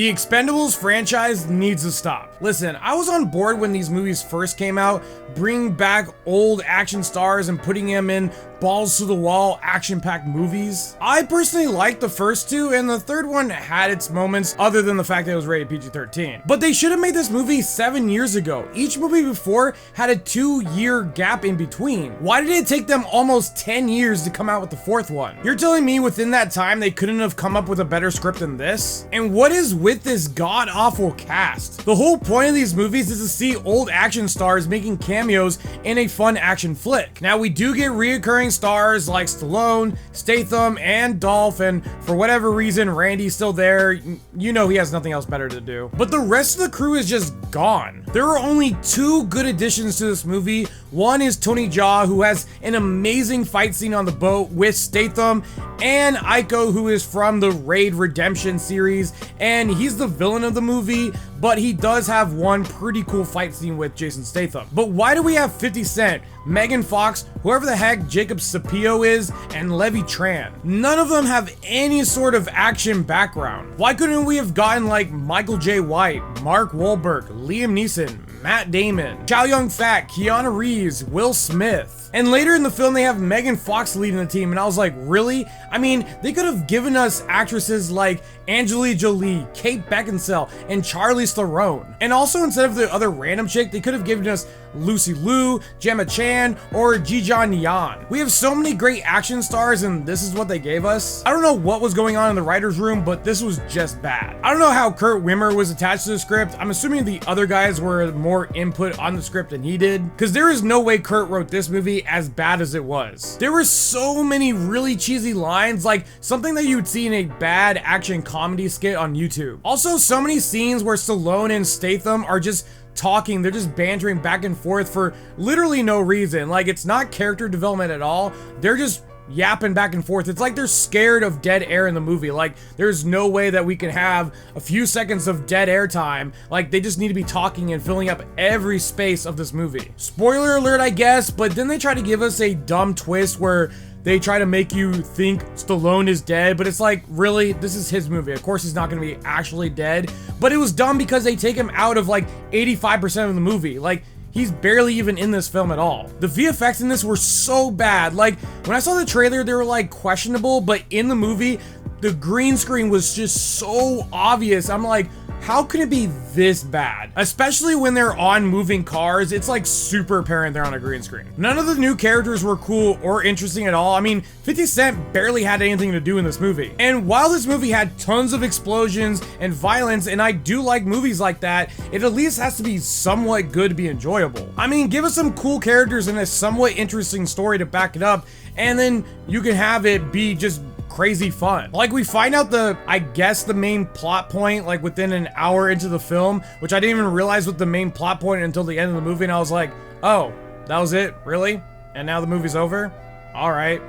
The Expendables franchise needs to stop. Listen, I was on board when these movies first came out, bringing back old action stars and putting them in balls to the wall action-packed movies. I personally liked the first two, and the third one had its moments other than the fact that it was rated PG-13. But they should have made this movie 7 years ago. Each movie before had a 2-year gap in between. Why did it take them almost 10 years to come out with the fourth one? You're telling me within that time they couldn't have come up with a better script than this? And what is with this god-awful cast? The whole point of these movies is to see old action stars making cameos in a fun action flick. Now, we do get reoccurring stars like Stallone, Statham, and Dolph, and for whatever reason, Randy's still there. You know he has nothing else better to do. But the rest of the crew is just gone. There are only 2 good additions to this movie. One is Tony Jaa, who has an amazing fight scene on the boat with Statham, and Aiko, who is from the Raid Redemption series, and he's the villain of the movie, but he does have one pretty cool fight scene with Jason Statham. But why do we have 50 Cent, Megan Fox, whoever the heck Jacob Sapio is, and Levi Tran? None of them have any sort of action background. Why couldn't we have gotten like Michael J. White, Mark Wahlberg, Liam Neeson, Matt Damon, Chow Yun-fat, Keanu Reeves, Will Smith? And later in the film, they have Megan Fox leading the team, and I was like, really? I mean, they could have given us actresses like Angelina Jolie, Kate Beckinsale, and Charlize Theron. And also, instead of the other random chick, they could have given us Lucy Liu, Gemma Chan, or Ji-John Yan. We have so many great action stars, and this is what they gave us. I don't know what was going on in the writer's room, but this was just bad. I don't know how Kurt Wimmer was attached to the script. I'm assuming the other guys were more input on the script than he did, because there is no way Kurt wrote this movie as bad as it was. There were so many really cheesy lines, like something that you would see in a bad action comedy skit on YouTube. Also, so many scenes where Stallone and Statham are just talking, they're just bantering back and forth for literally no reason. Like, it's not character development at all. They're just yapping back and forth. It's like they're scared of dead air in the movie. Like, there's no way that we can have a few seconds of dead air time. Like, they just need to be talking and filling up every space of this movie. Spoiler alert, I guess, but then they try to give us a dumb twist where they try to make you think Stallone is dead, but it's like, really? This is his movie. Of course he's not going to be actually dead. But it was dumb because they take him out of like 85% of the movie. Like, he's barely even in this film at all. The VFX in this were so bad. Like, when I saw the trailer, they were like questionable, but in the movie, the green screen was just so obvious. I'm like, how can it be this bad? Especially when they're on moving cars, it's like super apparent they're on a green screen. None of the new characters were cool or interesting at all. I mean, 50 Cent barely had anything to do in this movie. And while this movie had tons of explosions and violence, and I do like movies like that, it at least has to be somewhat good to be enjoyable. I mean, give us some cool characters and a somewhat interesting story to back it up, and then you can have it be just crazy fun. Like, we find out I guess the main plot point like within an hour into the film, which I didn't even realize was the main plot point until the end of the movie, and I was like, oh, that was it? Really? And now the movie's over? All right.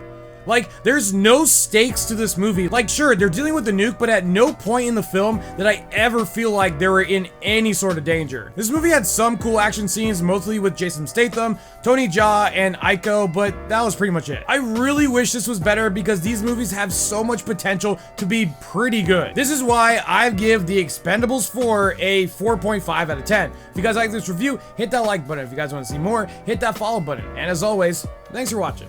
Like, there's no stakes to this movie. Like, sure, they're dealing with the nuke, but at no point in the film did I ever feel like they were in any sort of danger. This movie had some cool action scenes, mostly with Jason Statham, Tony Jaa, and Aiko, but that was pretty much it. I really wish this was better because these movies have so much potential to be pretty good. This is why I give The Expendables 4 a 4.5 out of 10. If you guys like this review, hit that like button. If you guys want to see more, hit that follow button. And as always, thanks for watching.